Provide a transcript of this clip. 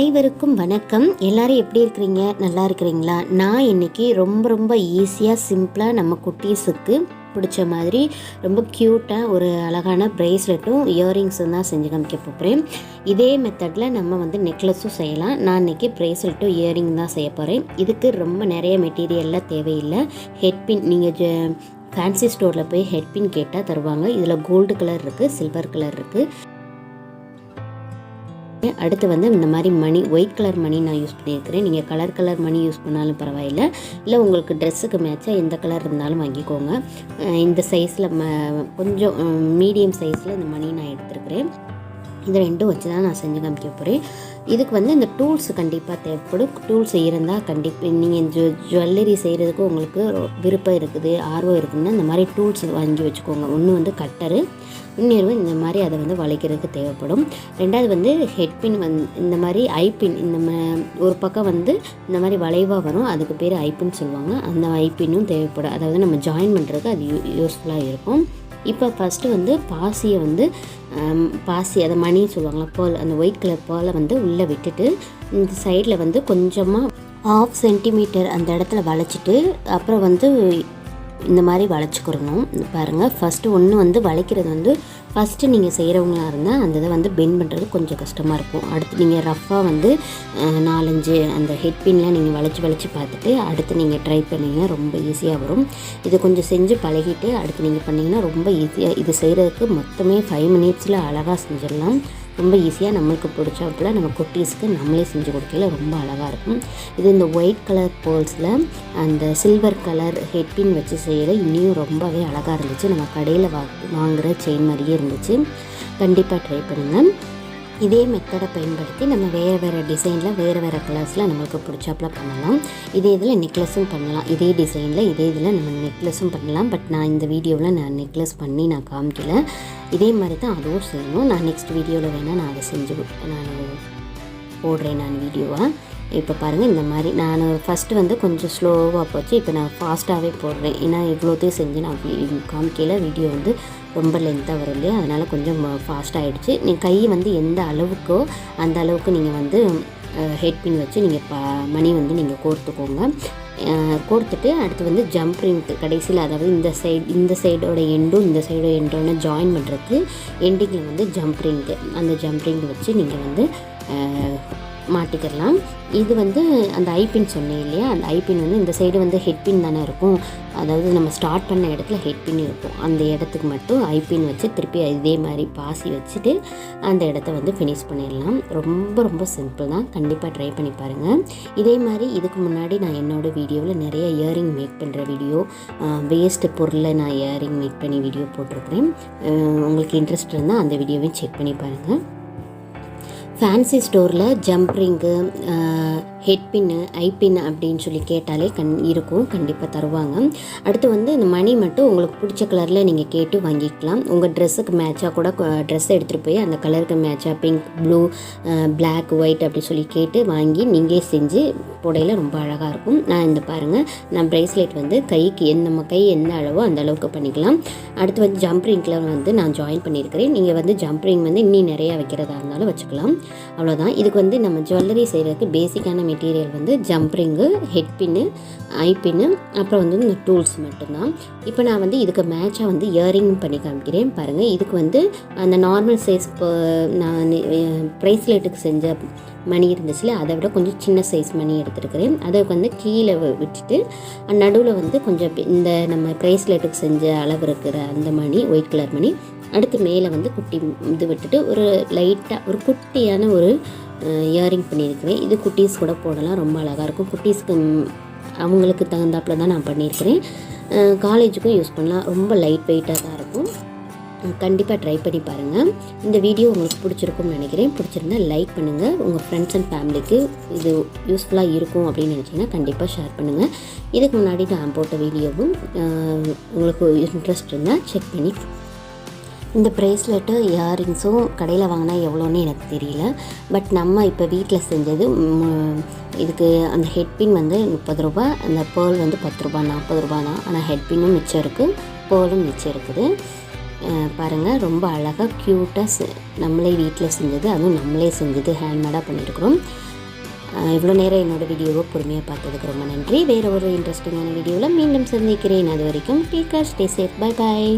அனைவருக்கும் வணக்கம். எல்லாரும் எப்படி இருக்கிறீங்க? நல்லா இருக்கிறீங்களா? நான் இன்றைக்கி ரொம்ப ஈஸியாக சிம்பிளாக நம்ம குட்டீஸுக்கு பிடிச்ச மாதிரி ரொம்ப க்யூட்டாக ஒரு அழகான ப்ரேஸ்லெட்டும் இயரிங்ஸும் தான் செஞ்சு காமிக்க போகிறேன். இதே மெத்தடில் நம்ம நெக்லஸும் செய்யலாம். நான் இன்றைக்கி ப்ரேஸ்லெட்டும் இயரிங் தான் செய்ய போகிறேன். இதுக்கு ரொம்ப நிறைய மெட்டீரியல்லாம் தேவையில்லை. ஹெட்பின் நீங்கள் ஃபேன்சி ஸ்டோரில் போய் ஹெட்பின் கேட்டால் தருவாங்க. இதில் கோல்டு கலர் இருக்குது, சில்வர் கலர் இருக்குது. அடுத்து இந்த மாதிரி மணி, ஒயிட் கலர் மணி நான் யூஸ் பண்ணியிருக்கிறேன். நீங்கள் கலர் மணி யூஸ் பண்ணாலும் பரவாயில்லை, இல்லை உங்களுக்கு ட்ரெஸ்ஸுக்கு மேட்சாக எந்த கலர் இருந்தாலும் வாங்கிக்கோங்க. இந்த சைஸில் கொஞ்சம் மீடியம் சைஸில் இந்த மணி நான் எடுத்துருக்கிறேன். இது ரெண்டும் வச்சு தான் நான் செஞ்சு காமிக்க போகிறேன். இதுக்கு இந்த டூல்ஸ் கண்டிப்பாக தேவைப்படும். டூல்ஸ் இருந்தால் கண்டிப்பாக நீங்கள் ஜுவல்லரி செய்கிறதுக்கு உங்களுக்கு விருப்பம் இருக்குது, ஆர்வம் இருக்குதுன்னா இந்த மாதிரி டூல்ஸ் வாங்கி வச்சுக்கோங்க. ஒன்று கட்டரு, இன்னொரு இந்த மாதிரி அதை வளைக்கிறதுக்கு தேவைப்படும். ரெண்டாவது ஹெட்பின் இந்த மாதிரி ஐபின், ஒரு பக்கம் இந்த மாதிரி வளைவாக வரும், அதுக்கு பேர் ஐபின் சொல்லுவாங்க. அந்த ஐபின்னும் தேவைப்படும். அதாவது நம்ம ஜாயின் பண்ணுறதுக்கு அது யூஸ்ஃபுல்லாக இருக்கும். இப்போ ஃபஸ்ட்டு பாசியை பாசி அதை மணி சொல்லுவாங்களா, பேர்ல், அந்த ஒயிட் கலர் பேர்லை உள்ளே விட்டுட்டு இந்த சைடில் கொஞ்சமாக 1/2 சென்டிமீட்டர் அந்த இடத்துல வளைச்சிட்டு அப்புறம் இந்த மாதிரி வளைச்சிக்கிறணும். பாருங்கள், ஃபஸ்ட்டு ஒன்று வளைக்கிறது ஃபஸ்ட்டு நீங்கள் செய்கிறவங்களா இருந்தால் அந்த இதை பெண்ட் பண்ணுறது கொஞ்சம் கஷ்டமாக இருக்கும். அடுத்து நீங்கள் ரஃப்பாக 4-5 அந்த ஹெட்பின்லாம் நீங்கள் வளைச்சி பார்த்துட்டு அடுத்து நீங்கள் ட்ரை பண்ணிங்கன்னா ரொம்ப ஈஸியாக வரும். இது கொஞ்சம் செஞ்சு பழகிட்டு அடுத்து நீங்கள் பண்ணிங்கன்னா ரொம்ப ஈஸியாக. இது செய்கிறதுக்கு மொத்தமே 5 மினிட்ஸில் அழகாக செஞ்சிடலாம். ரொம்ப ஈஸியாக நம்மளுக்கு பிடிச்சாப்புல நம்ம குட்டீஸ்க்கு நம்மளே செஞ்சு கொடுக்கல ரொம்ப அழகாக இருக்கும். இது இந்த ஒயிட் கலர் பேர்ல்ஸில் அந்த சில்வர் கலர் ஹெட்பின் வச்சு செய்கிற இன்னும் ரொம்பவே அழகாக இருந்துச்சு. நம்ம கடையில் வாங்குகிற செயின் மாதிரியே இருந்துச்சு. கண்டிப்பாக ட்ரை பண்ணுங்கள். இதே மெத்தடை பயன்படுத்தி நம்ம வேறு டிசைனில் வேறு கலர்ஸில் நம்மளுக்கு பிடிச்சாப்புல பண்ணலாம். இதே இதில் நெக்லஸும் பண்ணலாம். இதே டிசைனில் இதே இதில் நம்ம நெக்லஸும் பண்ணலாம். பட் நான் இந்த வீடியோவில் நான் நெக்லஸ் பண்ணி நான் காமிக்கல. இதே மாதிரி தான் அதுவும் செய்யணும். நான் நெக்ஸ்ட் வீடியோவில் வேணால் நான் அதை செஞ்சு நான் போடுறேன் நான் வீடியோவாக. இப்போ பாருங்கள், இந்த மாதிரி நான் ஃபஸ்ட்டு கொஞ்சம் ஸ்லோவாக போச்சு. இப்போ நான் ஃபாஸ்ட்டாகவே போடுறேன். ஏன்னா இவ்வளோத்தையும் செஞ்சு நான் காமிக்கல. வீடியோ ரொம்ப லென்த்தாக வரும் இல்லையா, அதனால் கொஞ்சம் ஃபாஸ்ட்டாகிடுச்சு. நீங்கள் கை எந்த அளவுக்கோ அந்த அளவுக்கு நீங்கள் ஹெட்பின் வச்சு நீங்கள் மணி நீங்கள் கோர்த்துக்கோங்க. கோர்த்துட்டு அடுத்து ஜம்ப் ரிங்க்கு கடைசியில், அதாவது இந்த சைடோட எண்டும் இந்த சைடோட எண்டோட ஜாயின் பண்ணுறதுக்கு எண்டிங்கில் ஜம்ப் ரிங்க்கு, அந்த ஜம்ப் ரிங் வச்சு நீங்கள் மாட்டிக்கிடலாம். இது அந்த ஐபின் சொன்னேன் இல்லையா, அந்த ஐபின் இந்த சைடு ஹெட்பின் தானே இருக்கும். அதாவது நம்ம ஸ்டார்ட் பண்ண இடத்துல ஹெட்பின் இருக்கும். அந்த இடத்துக்கு மட்டும் ஐபின் வச்சு திருப்பி இதே மாதிரி பாசி வச்சுட்டு அந்த இடத்த ஃபினிஷ் பண்ணிடலாம். ரொம்ப சிம்பிள் தான். கண்டிப்பாக ட்ரை பண்ணி பாருங்கள். இதே மாதிரி இதுக்கு முன்னாடி நான் என்னோடய வீடியோவில் நிறைய இயரிங் மேக் பண்ணுற வீடியோ, வேஸ்ட்டு பொருளை நான் இயரிங் மேக் பண்ணி வீடியோ போட்டிருக்கிறேன். உங்களுக்கு இன்ட்ரெஸ்ட் இருந்தால் அந்த வீடியோவையும் செக் பண்ணி பாருங்கள். ஃபேன்சி ஸ்டோரில் ஜம்ப் ரிங்கு, ஹெட்பின்னு, ஐபின் அப்படின்னு சொல்லி கேட்டாலே இருக்கும், கண்டிப்பாக தருவாங்க. அடுத்து இந்த மணி மட்டும் உங்களுக்கு பிடிச்ச கலரில் நீங்கள் கேட்டு வாங்கிக்கலாம். உங்கள் ட்ரெஸ்ஸுக்கு மேட்சாக கூட ட்ரெஸ்ஸை எடுத்துகிட்டு போய் அந்த கலருக்கு மேட்சாக பிங்க், ப்ளூ, பிளாக், ஒயிட் அப்படி சொல்லி கேட்டு வாங்கி நீங்களே செஞ்சு புடையில் ரொம்ப அழகாக இருக்கும். நான் பாருங்கள், நான் ப்ரேஸ்லெட் கைக்கு நம்ம கை என்ன அளவோ அந்த அளவுக்கு பண்ணிக்கலாம். அடுத்து ஜம்ப் ரிங்கில் நான் ஜாயின் பண்ணியிருக்கிறேன். நீங்கள் ஜம்ப் ரிங் இன்னும் நிறையா வைக்கிறதா இருந்தாலும் வச்சுக்கலாம். அவ்வளோதான். இதுக்கு நம்ம ஜுவல்லரி செய்கிறதுக்கு பேசிக்கான மெட்டீரியல் ஜம்ப் ரிங்கு, ஹெட்பின்னு, ஐபின்னு, அப்புறம் இந்த டூல்ஸ் மட்டும்தான். இப்போ நான் இதுக்கு மேட்சாக இயரிங் பண்ணி காமிக்கிறேன். பாருங்கள், இதுக்கு அந்த நார்மல் சைஸ் நான் ப்ரேஸ்லெட்டுக்கு செஞ்ச மணி இருந்துச்சுல, அதை விட கொஞ்சம் சின்ன சைஸ் மணி எடுத்துருக்கிறேன். அதை கீழே விட்டுட்டு நடுவில் கொஞ்சம் இந்த நம்ம ப்ரேஸ்லெட்டுக்கு செஞ்ச அளவு இருக்கிற அந்த மணி, ஒயிட் கலர் மணி, அடுத்து மேலே குட்டி இது விட்டுட்டு ஒரு லைட்டாக ஒரு குட்டியான ஒரு இயரிங் பண்ணியிருக்கிறேன். இது குட்டீஸ் கூட போடலாம், ரொம்ப அழகாக இருக்கும். குட்டீஸ்க்கு அவங்களுக்கு தகுந்தாப்பில் தான் நான் பண்ணியிருக்கிறேன். காலேஜுக்கும் யூஸ் பண்ணலாம். ரொம்ப லைட் வெயிட்டாக தான் இருக்கும். கண்டிப்பாக ட்ரை பண்ணி பாருங்கள். இந்த வீடியோ உங்களுக்கு பிடிச்சிருக்கும்னு நினைக்கிறேன். பிடிச்சிருந்தா லைக் பண்ணுங்கள். உங்கள் ஃப்ரெண்ட்ஸ் அண்ட் ஃபேமிலிக்கு இது யூஸ்ஃபுல்லாக இருக்கும் அப்படின்னு நினச்சிங்கன்னா கண்டிப்பாக ஷேர் பண்ணுங்கள். இதுக்கு முன்னாடி நான் போட்ட வீடியோவும் உங்களுக்கு இன்ட்ரெஸ்ட் இருந்தால் செக் பண்ணி. இந்த ப்ரேஸ்லெட்டு இயரிங்ஸும் கடையில் வாங்கினா எவ்வளோன்னு எனக்கு தெரியல. பட் நம்ம இப்போ வீட்டில் செஞ்சது இதுக்கு அந்த ஹெட்பின் 30 ரூபா, அந்த பேர்ல் 10 ரூபா, 40 ரூபா தான். ஆனால் ஹெட்பின்னும் மிச்சம் இருக்குது, பேர்லும் மிச்சம் இருக்குது. பாருங்கள், ரொம்ப அழகாக க்யூட்டாக நம்மளே வீட்டில் செஞ்சது, அதுவும் நம்மளே செஞ்சது, ஹேண்ட்மேடாக பண்ணியிருக்கிறோம். இவ்வளோ நேரம் என்னோடய வீடியோவை பொறுமையாக பார்த்ததுக்கு ரொம்ப நன்றி. வேறு ஒரு இன்ட்ரெஸ்டிங்கான வீடியோவில் மீண்டும் சந்திக்கிறேன். அது வரைக்கும் take care, stay safe, bye bye.